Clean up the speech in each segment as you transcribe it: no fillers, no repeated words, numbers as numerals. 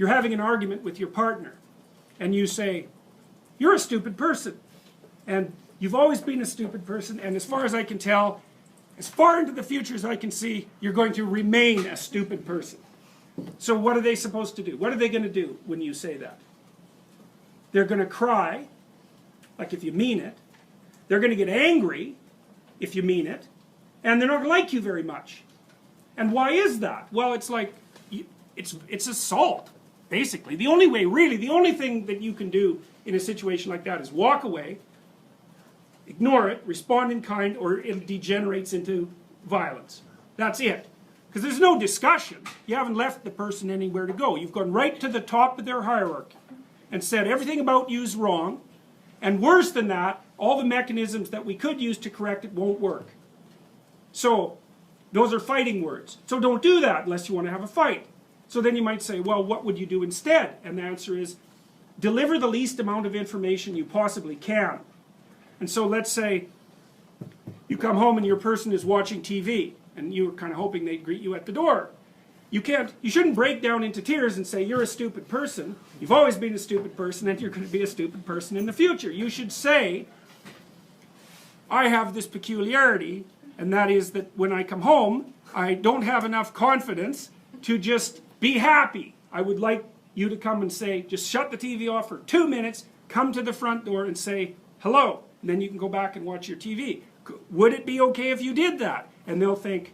you're having an argument with your partner, and you say, you're a stupid person, and you've always been a stupid person, and as far as I can tell, as far into the future as I can see, you're going to remain a stupid person. So what are they supposed to do? What are they going to do when you say that? They're going to cry, like if you mean it. They're going to get angry, if you mean it. And they're not going to like you very much. And why is that? Well, it's like, it's assault, basically. The only way, really, the only thing that you can do in a situation like that is walk away, ignore it, respond in kind, or it degenerates into violence. That's it. Because there's no discussion. You haven't left the person anywhere to go. You've gone right to the top of their hierarchy and said everything about you is wrong. And worse than that, all the mechanisms that we could use to correct it won't work. So, those are fighting words. So don't do that unless you want to have a fight. So then you might say, well, what would you do instead? And the answer is, deliver the least amount of information you possibly can. And so let's say you come home and your person is watching TV, and you're kind of hoping they'd greet you at the door. You shouldn't break down into tears and say, you're a stupid person, you've always been a stupid person, and you're going to be a stupid person in the future. You should say, I have this peculiarity, and that is that when I come home, I don't have enough confidence to just be happy. I would like you to come and say, just shut the TV off for 2 minutes, come to the front door and say, hello, and then you can go back and watch your TV. Would it be okay if you did that? And they'll think,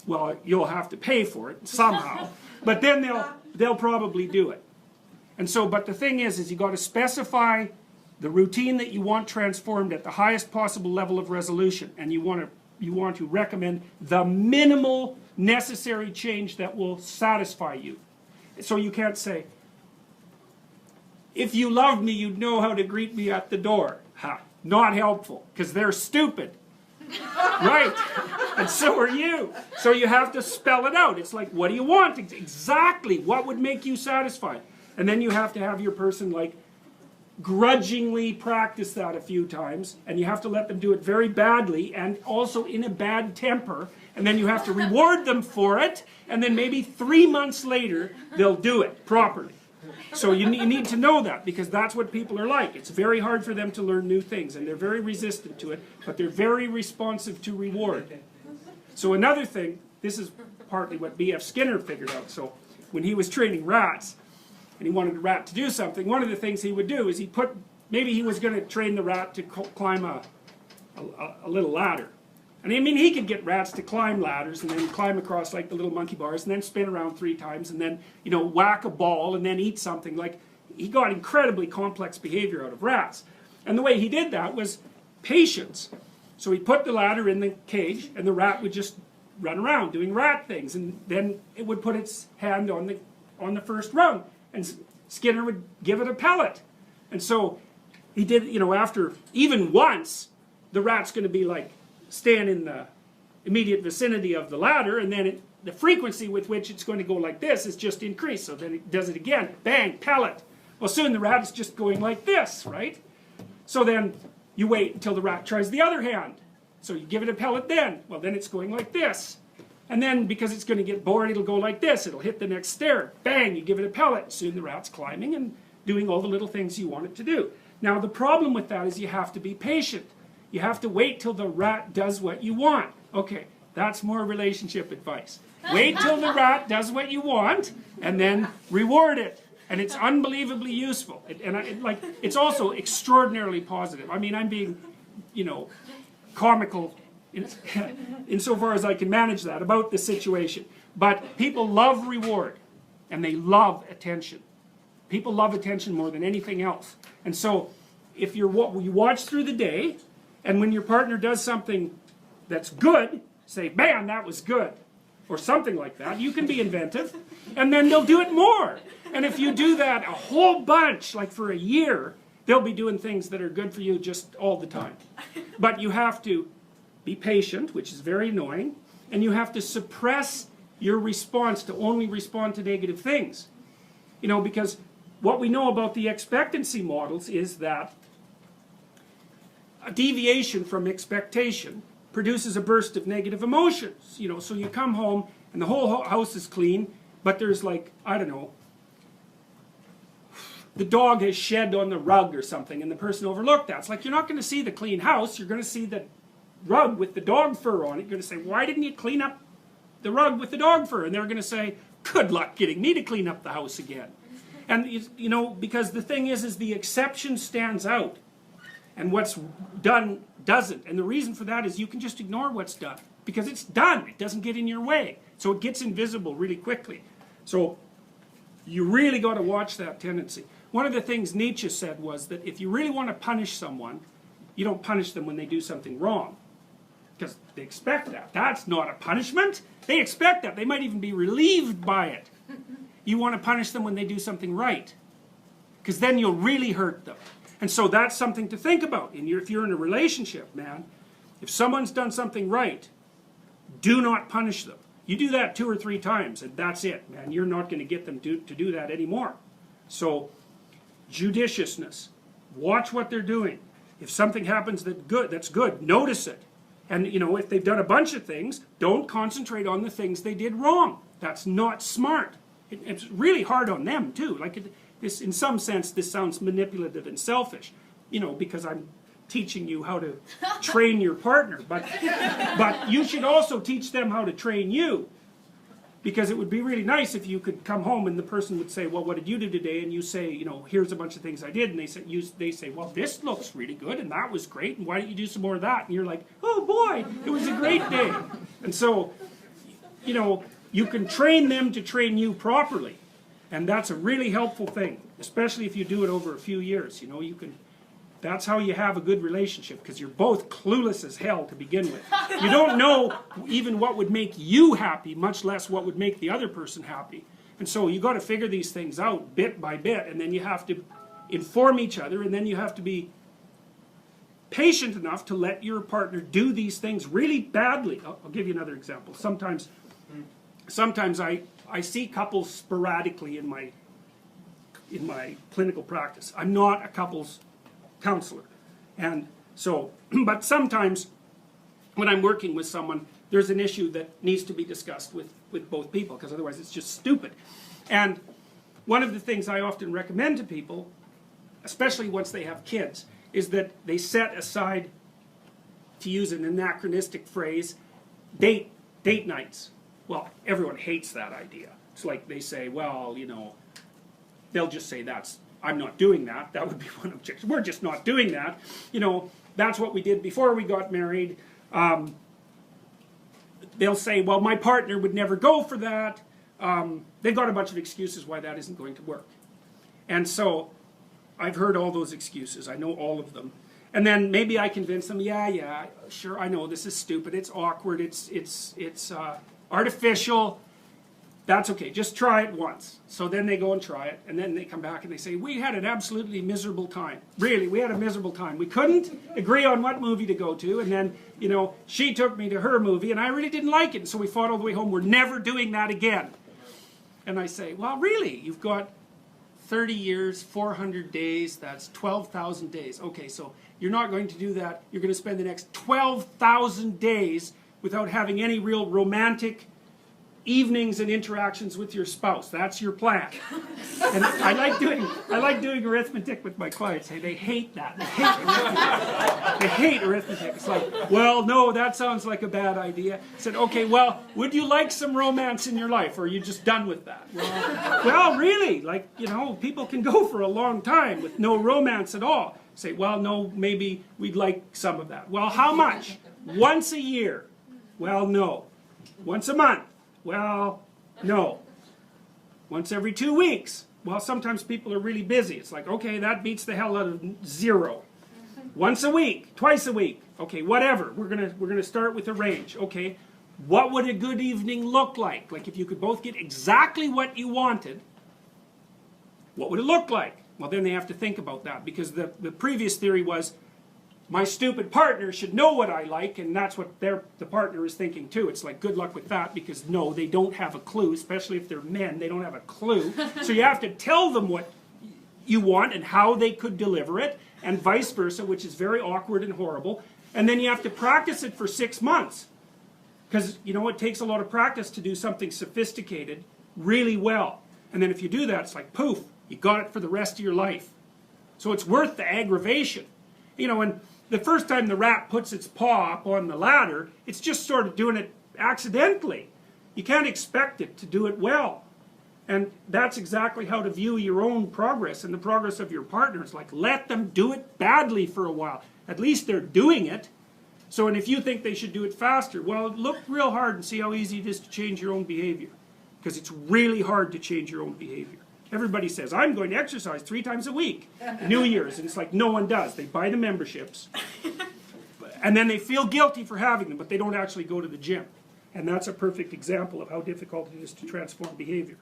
well, you'll have to pay for it somehow. But then they'll probably do it. And so, but the thing is you got to specify the routine that you want transformed at the highest possible level of resolution, and you want to recommend the minimal necessary change that will satisfy you. So you can't say, if you loved me, you'd know how to greet me at the door. Ha, not helpful, because they're stupid. Right, and so are you. So you have to spell it out. It's like, what do you want? Exactly, what would make you satisfied? And then you have to have your person like grudgingly practice that a few times, and you have to let them do it very badly and also in a bad temper, and then you have to reward them for it, and then maybe 3 months later they'll do it properly. So you need to know that, because that's what people are like. It's very hard for them to learn new things, and they're very resistant to it, but they're very responsive to reward. So another thing, this is partly what B.F. Skinner figured out. So when he was training rats, and he wanted the rat to do something, one of the things he would do is maybe he was going to train the rat to climb a little ladder. And I mean, he could get rats to climb ladders and then climb across like the little monkey bars and then spin around 3 times and then, you know, whack a ball and then eat something. Like, he got incredibly complex behavior out of rats. And the way he did that was patience. So he put the ladder in the cage and the rat would just run around doing rat things, and then it would put its hand on the first rung, and Skinner would give it a pellet. And so he did, you know, after even once, the rat's going to be like, stand in the immediate vicinity of the ladder, and then the frequency with which it's going to go like this is just increased. So then it does it again, bang, pellet. Well, soon the rat is just going like this, right? So then you wait until the rat tries the other hand. So you give it a pellet then. Well, then it's going like this. And then, because it's going to get bored, it'll go like this. It'll hit the next stair. Bang, you give it a pellet. Soon the rat's climbing and doing all the little things you want it to do. Now, the problem with that is you have to be patient. You have to wait till the rat does what you want. Okay, that's more relationship advice. Wait till the rat does what you want, and then reward it. And it's unbelievably useful. It's also extraordinarily positive. I mean, I'm being, you know, comical insofar as I can manage that about the situation. But people love reward, and they love attention. People love attention more than anything else. And so, if you watch through the day, and when your partner does something that's good, say, man, that was good, or something like that. You can be inventive, and then they'll do it more. And if you do that a whole bunch, like for a year, they'll be doing things that are good for you just all the time. But you have to be patient, which is very annoying, and you have to suppress your response to only respond to negative things. You know, because what we know about the expectancy models is that a deviation from expectation produces a burst of negative emotions. You know, so you come home and the whole house is clean, but there's like, I don't know, the dog has shed on the rug or something and the person overlooked that. It's like, you're not going to see the clean house, you're going to see the rug with the dog fur on it. You're going to say, why didn't you clean up the rug with the dog fur? And they're going to say, good luck getting me to clean up the house again. And, you know, because the thing is the exception stands out. And what's done doesn't. And the reason for that is you can just ignore what's done. Because it's done. It doesn't get in your way. So it gets invisible really quickly. So you really got to watch that tendency. One of the things Nietzsche said was that if you really want to punish someone, you don't punish them when they do something wrong. Because they expect that. That's not a punishment. They expect that. They might even be relieved by it. You want to punish them when they do something right. Because then you'll really hurt them. And so that's something to think about. If you're in a relationship, man, if someone's done something right, do not punish them. You do that 2 or 3 times, and that's it, man. You're not going to get them to do that anymore. So, judiciousness. Watch what they're doing. If something happens that's good, notice it. And, you know, if they've done a bunch of things, don't concentrate on the things they did wrong. That's not smart. It's really hard on them, too. Like, in some sense, this sounds manipulative and selfish, you know, because I'm teaching you how to train your partner. But you should also teach them how to train you. Because it would be really nice if you could come home and the person would say, well, what did you do today? And you say, you know, here's a bunch of things I did. And they say, well, this looks really good, and that was great, and why don't you do some more of that? And you're like, oh boy, it was a great day. And so, you know, you can train them to train you properly. And that's a really helpful thing, especially if you do it over a few years. You know, that's how you have a good relationship, because you're both clueless as hell to begin with. You don't know even what would make you happy, much less what would make the other person happy. And so you got to figure these things out bit by bit, and then you have to inform each other, and then you have to be patient enough to let your partner do these things really badly. I'll give you another example. Sometimes I see couples sporadically in my clinical practice. I'm not a couples counselor. And so, but sometimes when I'm working with someone, there's an issue that needs to be discussed with both people, because otherwise it's just stupid. And one of the things I often recommend to people, especially once they have kids, is that they set aside, to use an anachronistic phrase, date nights. Well, everyone hates that idea. It's like they say, well, you know, they'll just say I'm not doing that. That would be one objection. We're just not doing that. You know, that's what we did before we got married. They'll say, well, my partner would never go for that. They've got a bunch of excuses why that isn't going to work. And so I've heard all those excuses. I know all of them. And then maybe I convince them, yeah, sure, I know this is stupid. It's awkward. It's artificial. That's okay, just try it once. So then they go and try it, and then they come back and they say, we had an absolutely miserable time. Really, we had a miserable time. We couldn't agree on what movie to go to, and then, you know, she took me to her movie, and I really didn't like it, and so we fought all the way home. We're never doing that again. And I say, well, really, you've got 30 years, 400 days, that's 12,000 days. Okay, so you're not going to do that. You're going to spend the next 12,000 days without having any real romantic evenings and interactions with your spouse. That's your plan. And I like doing arithmetic with my clients. Hey, they hate that. They hate arithmetic. It's like, well, no, that sounds like a bad idea. I said, okay, well, would you like some romance in your life, or are you just done with that? Well, really, like, you know, people can go for a long time with no romance at all. Say, well, no, maybe we'd like some of that. Well, how much? Once a year? Well, no. Once a month? Well, no. Once every 2 weeks? Well, sometimes people are really busy. It's like, okay, that beats the hell out of 0. Once a week, twice a week. Okay, whatever. We're gonna start with a range. Okay, what would a good evening look like? Like, if you could both get exactly what you wanted, what would it look like? Well, then they have to think about that, because the previous theory was, my stupid partner should know what I like, and that's what the partner is thinking too. It's like, good luck with that, because no, they don't have a clue, especially if they're men, they don't have a clue. So you have to tell them what you want and how they could deliver it, and vice versa, which is very awkward and horrible. And then you have to practice it for 6 months. Because, you know, it takes a lot of practice to do something sophisticated really well. And then if you do that, it's like, poof, You got it for the rest of your life. So it's worth the aggravation. You know, and the first time the rat puts its paw up on the ladder, it's just sort of doing it accidentally. You can't expect it to do it well. And that's exactly how to view your own progress and the progress of your partners. Like, let them do it badly for a while. At least they're doing it. So, and if you think they should do it faster, well, look real hard and see how easy it is to change your own behavior. Because it's really hard to change your own behavior. Everybody says, I'm going to exercise 3 times a week. New Year's. And it's like, no one does. They buy the memberships. And then they feel guilty for having them, but they don't actually go to the gym. And that's a perfect example of how difficult it is to transform behavior.